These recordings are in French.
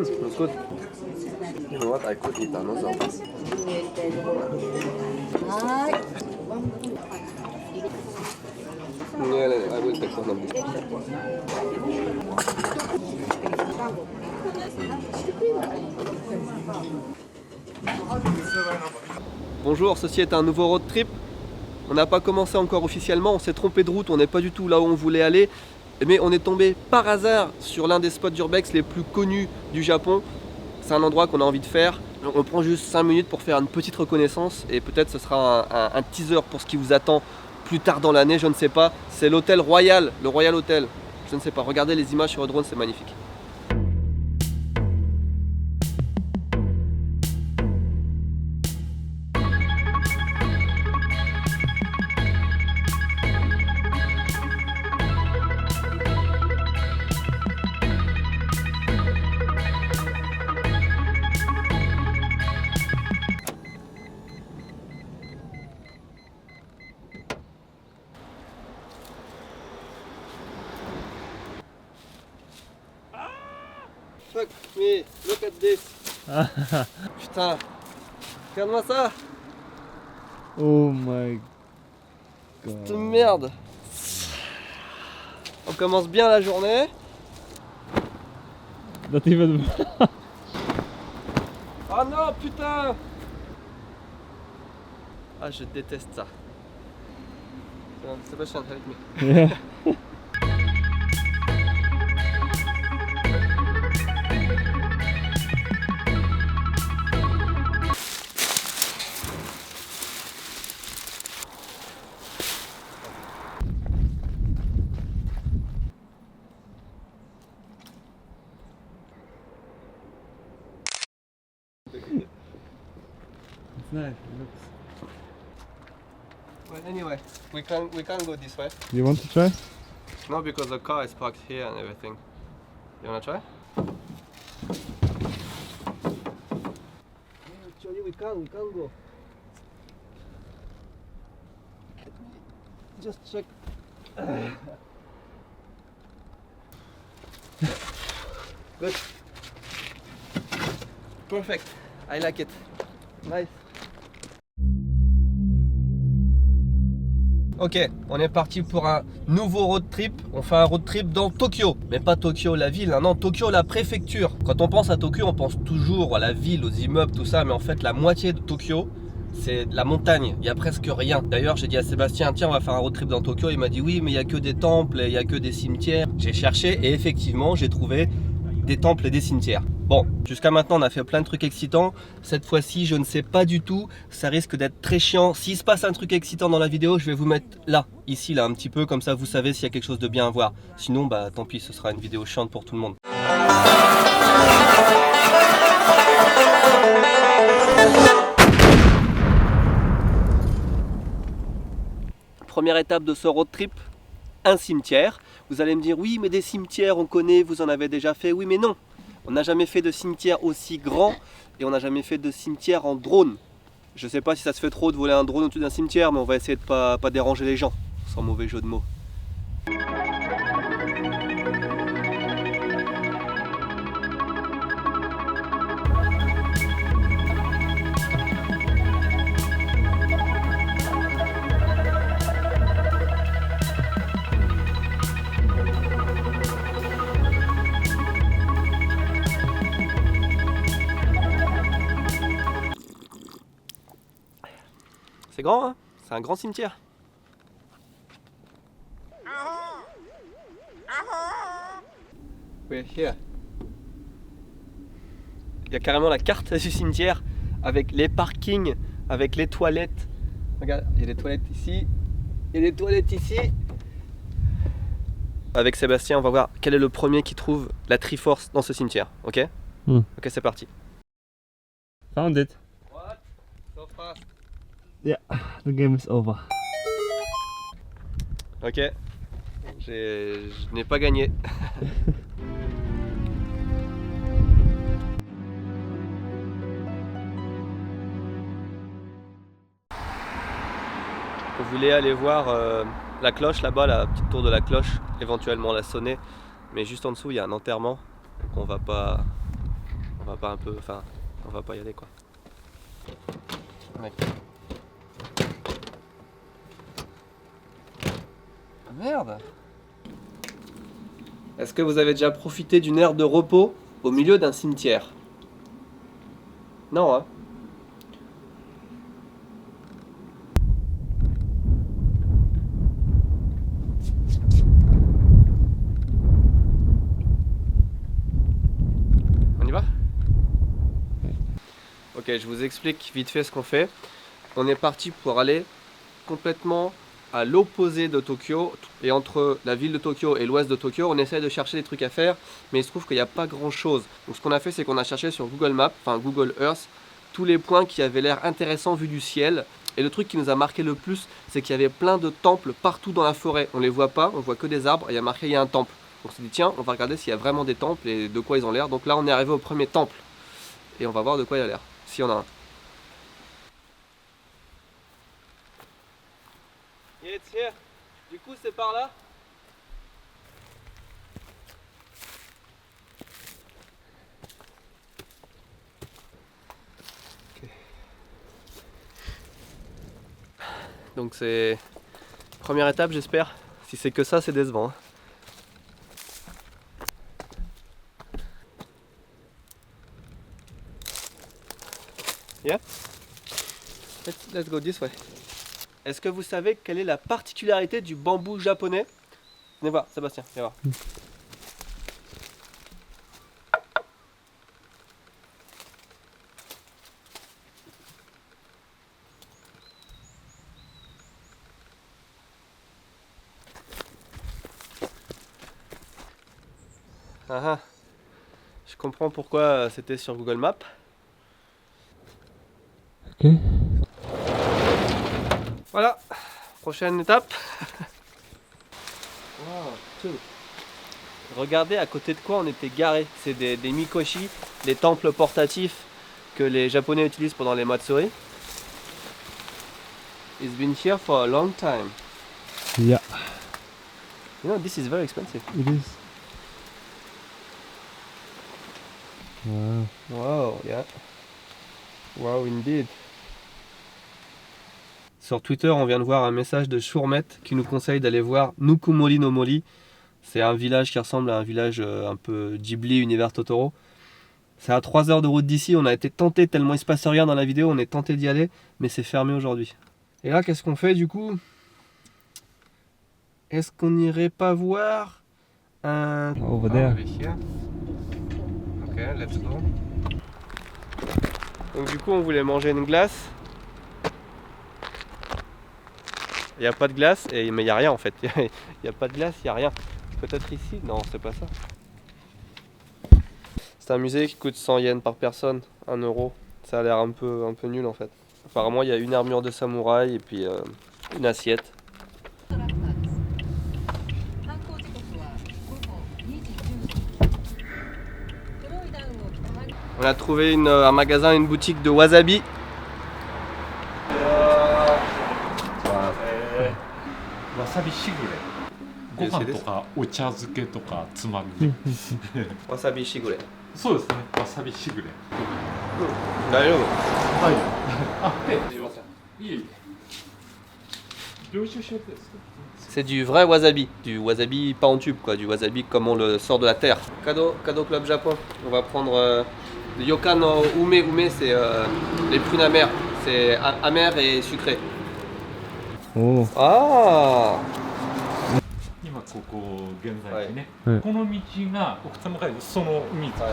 It's good. You know what? I could eat another one. Yeah, I will take some of this. Bonjour, ceci est un nouveau road trip. On n'a pas commencé encore officiellement, on s'est trompé de route, on n'est pas du tout là où on voulait aller. Mais on est tombé par hasard sur l'un des spots d'urbex les plus connus du Japon. C'est un endroit qu'on a envie de faire. On prend juste 5 minutes pour faire une petite reconnaissance et peut-être ce sera un teaser pour ce qui vous attend plus tard dans l'année, je ne sais pas. C'est l'hôtel Royal, le Royal Hotel. Je ne sais pas, regardez les images sur le drone, c'est magnifique. Fuck me, look at this. Putain, regarde-moi ça. Oh my god. Cette merde. On commence bien la journée. Not even. Oh non, putain. Ah, je déteste ça. Sébastien, help me. Yeah. It's nice. It looks. Well, anyway, we can go this way. You want to try? No, because the car is parked here and everything. You wanna try? Actually, we can go. Let me just check. Good. Perfect. I like it. Nice. Ok, on est parti pour un nouveau road trip. On fait un road trip dans Tokyo. Mais pas Tokyo la ville, hein, non, Tokyo la préfecture. Quand on pense à Tokyo, on pense toujours à la ville, aux immeubles, tout ça. Mais en fait, la moitié de Tokyo, c'est la montagne. Il n'y a presque rien. D'ailleurs, j'ai dit à Sébastien, tiens, on va faire un road trip dans Tokyo. Il m'a dit, oui, mais il n'y a que des temples, il n'y a que des cimetières. J'ai cherché et effectivement, j'ai trouvé des temples et des cimetières. Bon, jusqu'à maintenant on a fait plein de trucs excitants. Cette fois-ci je ne sais pas du tout, ça risque d'être très chiant. S'il se passe un truc excitant dans la vidéo, je vais vous mettre là, ici, là un petit peu, comme ça vous savez s'il y a quelque chose de bien à voir. Sinon bah tant pis, ce sera une vidéo chiante pour tout le monde. Première étape de ce road trip, un cimetière. Vous allez me dire oui mais des cimetières on connaît, vous en avez déjà fait. Oui mais non. On n'a jamais fait de cimetière aussi grand et on n'a jamais fait de cimetière en drone. Je ne sais pas si ça se fait trop de voler un drone au-dessus d'un cimetière, mais on va essayer de pas déranger les gens, sans mauvais jeu de mots. C'est grand, hein? C'est un grand cimetière. We're here. Il y a carrément la carte du cimetière avec les parkings, avec les toilettes. Regarde, il y a des toilettes ici, il y a des toilettes ici. Avec Sébastien, on va voir quel est le premier qui trouve la Triforce dans ce cimetière, ok? Ok, c'est parti. Found it. What? So fast. Yeah, the game is over. Ok, je n'ai pas gagné. On voulait aller voir la cloche là-bas, la petite tour de la cloche, éventuellement la sonner. Mais juste en dessous il y a un enterrement, donc on va pas y aller quoi. Ouais. Merde. Est-ce que vous avez déjà profité d'une aire de repos au milieu d'un cimetière? Non hein. On y va? Ok, je vous explique vite fait ce qu'on fait. On est parti pour aller complètement à l'opposé de Tokyo, et entre la ville de Tokyo et l'ouest de Tokyo, on essaie de chercher des trucs à faire, mais il se trouve qu'il n'y a pas grand chose. Donc ce qu'on a fait, c'est qu'on a cherché sur Google Maps, enfin Google Earth, tous les points qui avaient l'air intéressants vu du ciel. Et le truc qui nous a marqué le plus, c'est qu'il y avait plein de temples partout dans la forêt. On les voit pas, on voit que des arbres, et il y a marqué il y a un temple. Donc on s'est dit tiens, on va regarder s'il y a vraiment des temples et de quoi ils ont l'air. Donc là on est arrivé au premier temple, et on va voir de quoi il a l'air, s'il y en a un. It's here. Du coup c'est par là. Okay. Donc c'est première étape j'espère. Si c'est que ça c'est décevant. Yeah. Let's go this way. Est-ce que vous savez quelle est la particularité du bambou japonais? Venez voir, Sébastien, viens voir. Ah ah. Je comprends pourquoi c'était sur Google Maps. Ok. Voilà, prochaine étape. Wow, regardez à côté de quoi on était garé. C'est des mikoshi, des temples portatifs que les Japonais utilisent pendant les matsuri. It's been here for a long time. Yeah, You know, this is very expensive. it is. Wow. Wow, yeah. Wow, indeed. Sur Twitter, on vient de voir un message de Shourmet qui nous conseille d'aller voir Nukumori no Mori. C'est un village qui ressemble à un village un peu Ghibli, univers Totoro. C'est à 3 heures de route d'ici. On a été tenté, tellement il se passe rien dans la vidéo, on est tenté d'y aller, mais c'est fermé aujourd'hui. Et là, qu'est-ce qu'on fait du coup? Est-ce qu'on n'irait pas voir un... Over there. Ok, let's go. Donc du coup, on voulait manger une glace. Il n'y a pas de glace, mais il n'y a rien en fait. Il n'y a pas de glace, il n'y a rien. Peut-être ici? Non, c'est pas ça. C'est un musée qui coûte 100 yens par personne, 1 euro. Ça a l'air un peu nul en fait. Apparemment, il y a une armure de samouraï et puis une assiette. On a trouvé un magasin, une boutique de wasabi. Wasabi shigure. ご飯とかお茶漬けとかつまみ。わさびしぐれ。そうですね。わさびしぐれ。大丈夫。はい。あ、すいません。いえいえ。領収書ですか。 C'est du vrai wasabi, du wasabi pas en tube quoi, du wasabi comme on le sort de la terre. Cadeau Club Japon. On va prendre le Yoka no Ume. Ume c'est les prunes amères. C'est amer et sucré. Oh. Ah. 今ここ現在地ね、はいこの道が奥多摩街道その海ですね、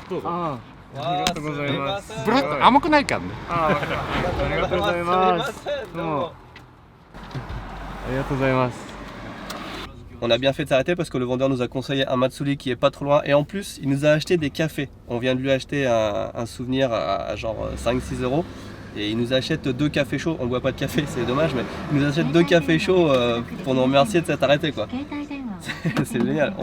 どうぞ。あありがとうございます。ブラック甘くないからね。ありがとうございます。どうも。ありがとうございます。 On a bien fait de s'arrêter parce que le vendeur nous a conseillé un Matsuri qui est pas trop loin et en plus il nous a acheté des cafés. On vient de lui acheter un souvenir à genre 5-6 euros et il nous achète 2 cafés chauds. On boit pas de café, c'est dommage, mais il nous achète 2 cafés chauds pour nous remercier de s'être arrêté quoi. C'est génial.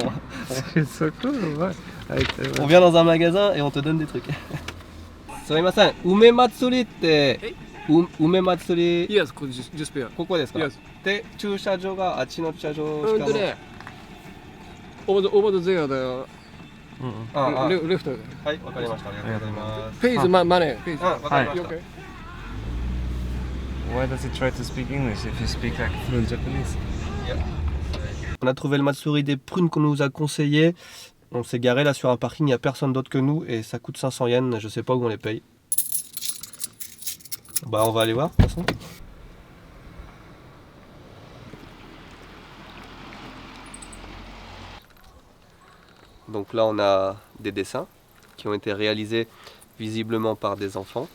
On vient dans un magasin et on te donne des trucs. Surimasen, Ume Matsuri tte 梅祭り Yes, just there. ここですか Yes. で駐車場があっちの駐車場しかもover the there, the あ left. はいわかりましたありがとうございます Pay the money. Pay. わかりまし You た okay? Why does he try to speak English if you speak like fluent Japanese? On a trouvé le matsuri des prunes qu'on nous a conseillé. On s'est garé là sur un parking, il n'y a personne d'autre que nous et ça coûte 500 yens, je sais pas où on les paye. Bah on va aller voir de toute façon. Donc là on a des dessins qui ont été réalisés visiblement par des enfants.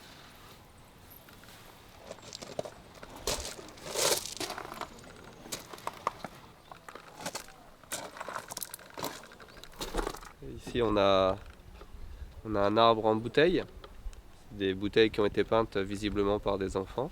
Ici on a un arbre en bouteille, des bouteilles qui ont été peintes visiblement par des enfants.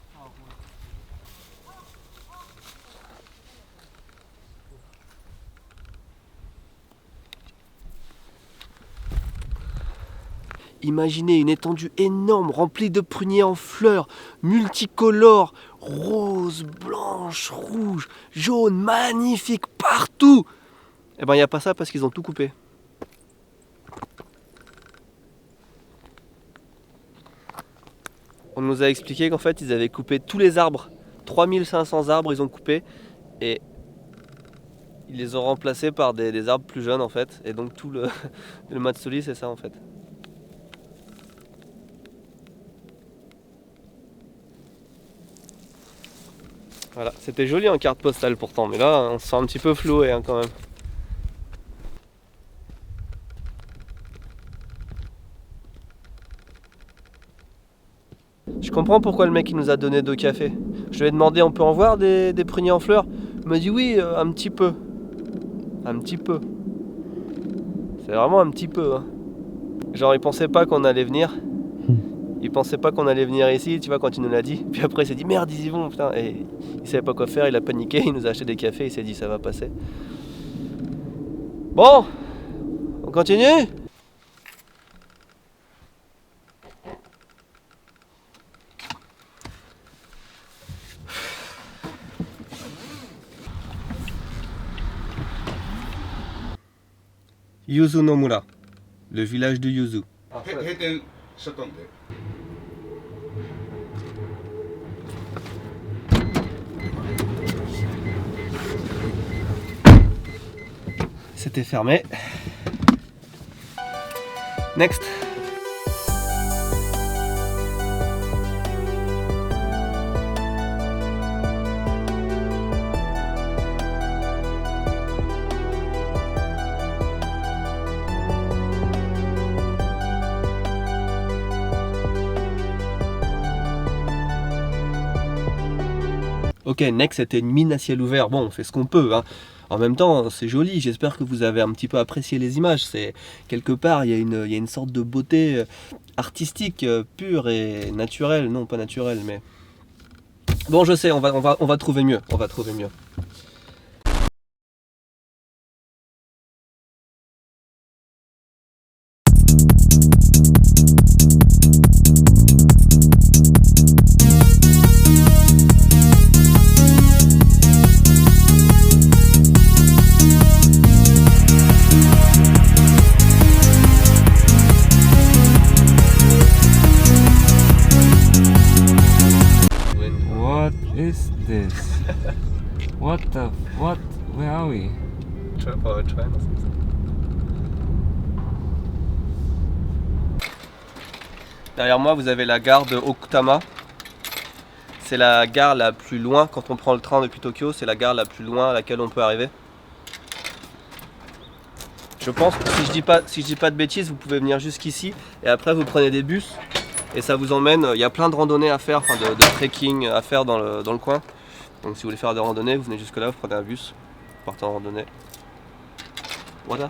Imaginez une étendue énorme remplie de pruniers en fleurs, multicolores, roses, blanches, rouges, jaunes, magnifiques, partout. Eh ben il n'y a pas ça parce qu'ils ont tout coupé. On nous a expliqué qu'en fait ils avaient coupé tous les arbres, 3500 arbres ils ont coupé et ils les ont remplacés par des arbres plus jeunes en fait. Et donc tout le matsuri c'est ça en fait. Voilà, c'était joli en carte postale pourtant, mais là on se sent un petit peu floué hein, quand même. Je comprends pourquoi le mec il nous a donné 2 cafés. Je lui ai demandé on peut en voir des pruniers en fleurs. Il m'a dit oui, un petit peu. Un petit peu. C'est vraiment un petit peu. Hein. Genre il pensait pas qu'on allait venir. Il pensait pas qu'on allait venir ici, tu vois, quand il nous l'a dit. Puis après il s'est dit merde ils y vont putain. Et il savait pas quoi faire, il a paniqué, il nous a acheté des cafés, il s'est dit ça va passer. Bon, on continue ? Yuzu no Mura, le village de Yuzu. 閉店しちゃったんで。 C'était fermé. Next. Ok, next c'était une mine à ciel ouvert. Bon, on fait ce qu'on peut. Hein. En même temps, c'est joli. J'espère que vous avez un petit peu apprécié les images. C'est quelque part, il y a une sorte de beauté artistique pure et naturelle. Non, pas naturelle, mais bon, je sais. On va trouver mieux. On va trouver mieux. What is this? What? Where are we? Derrière moi, vous avez la gare de Okutama. C'est la gare la plus loin, quand on prend le train depuis Tokyo, c'est la gare la plus loin à laquelle on peut arriver. Je pense que si je dis pas de bêtises, vous pouvez venir jusqu'ici et après vous prenez des bus et ça vous emmène. Il y a plein de randonnées à faire, enfin de trekking à faire dans le coin. Donc si vous voulez faire des randonnées, vous venez jusque là, vous prenez un bus, vous partez en randonnée. Voilà.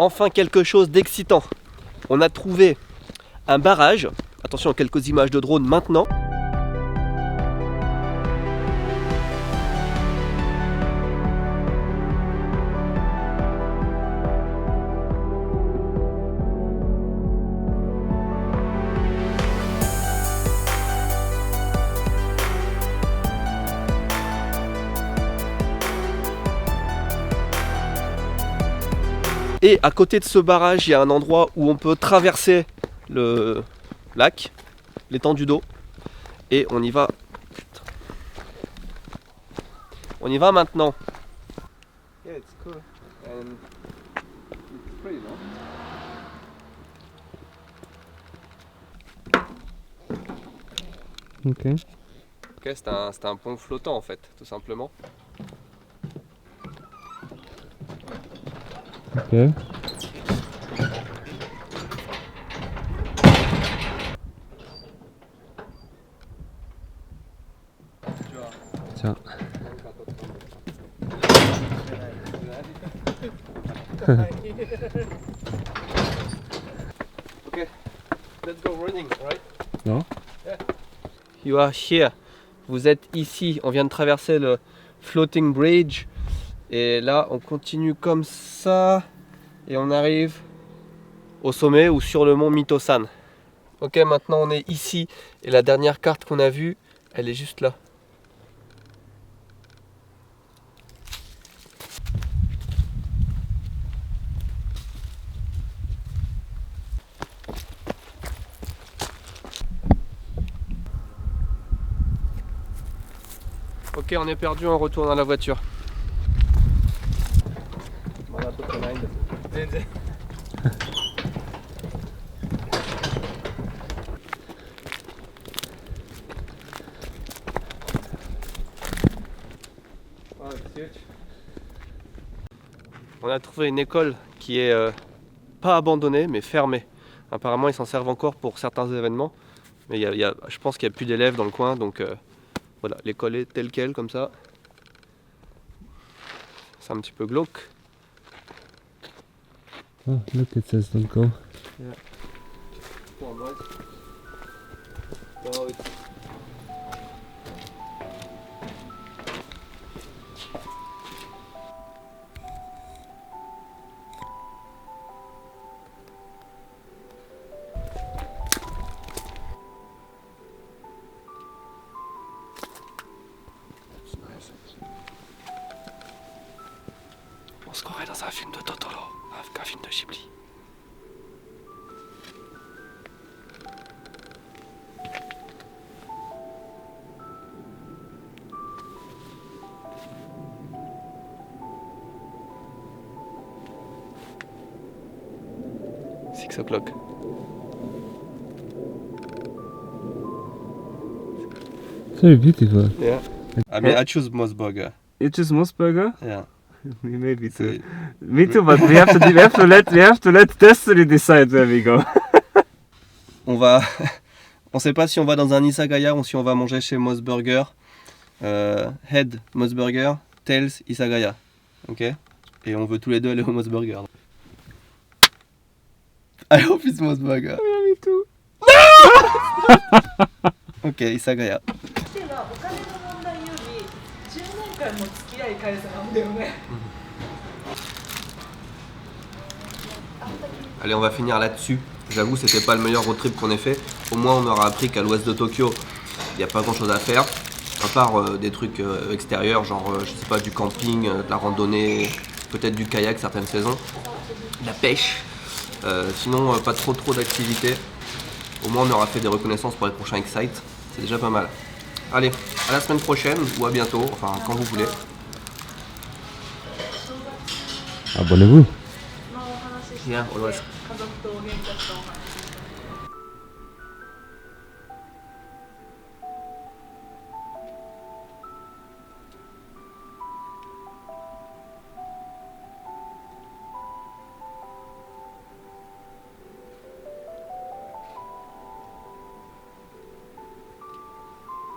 Enfin quelque chose d'excitant. On a trouvé un barrage. Attention, quelques images de drone maintenant. Et à côté de ce barrage, il y a un endroit où on peut traverser le lac, l'étendue d'eau. Et on y va. On y va maintenant. Yeah, it's cool. And it's pretty, no? Ok. Ok, c'est un pont flottant en fait, tout simplement. Ok. Tiens. Okay, let's go running, right? Non? Yeah. You are here. Vous êtes ici. On vient de traverser le floating bridge. Et là, on continue comme ça. Et on arrive au sommet ou sur le mont Mito-san. Ok, maintenant on est ici. Et la dernière carte qu'on a vue, elle est juste là. Ok, on est perdu, on retourne à la voiture. On a trouvé une école qui est pas abandonnée mais fermée. Apparemment ils s'en servent encore pour certains événements. Mais je pense qu'il n'y a plus d'élèves dans le coin, donc voilà, l'école est telle quelle comme ça. C'est un petit peu glauque. Oh, look, it says don't go. Yeah. On se croirait dans un film de Totoro, un film de Ghibli. Six o'clock. Very beautiful. Yeah. I mean, I choose Mosburger. You choose Mosburger? Yeah. Maybe too. So, Me too, but we have to let Destiny decide where we go. on sait pas si on va dans un Isagaya ou si on va manger chez Mosburger. Head Mosburger, Tails Isagaya. Ok. Et on veut tous les deux aller au Mosburger. I hope it's Mosburger. Yeah, me too. Ok, Isagaya. Allez, on va finir là-dessus. J'avoue, c'était pas le meilleur road trip qu'on ait fait. Au moins, on aura appris qu'à l'ouest de Tokyo, il n'y a pas grand-chose à faire. À part des trucs extérieurs, genre, je sais pas, du camping, de la randonnée, peut-être du kayak certaines saisons, de la pêche. Sinon, pas trop d'activités. Au moins, on aura fait des reconnaissances pour les prochains Excite. C'est déjà pas mal. Allez, à la semaine prochaine ou à bientôt, enfin quand vous voulez. Abonnez-vous. Yeah, always.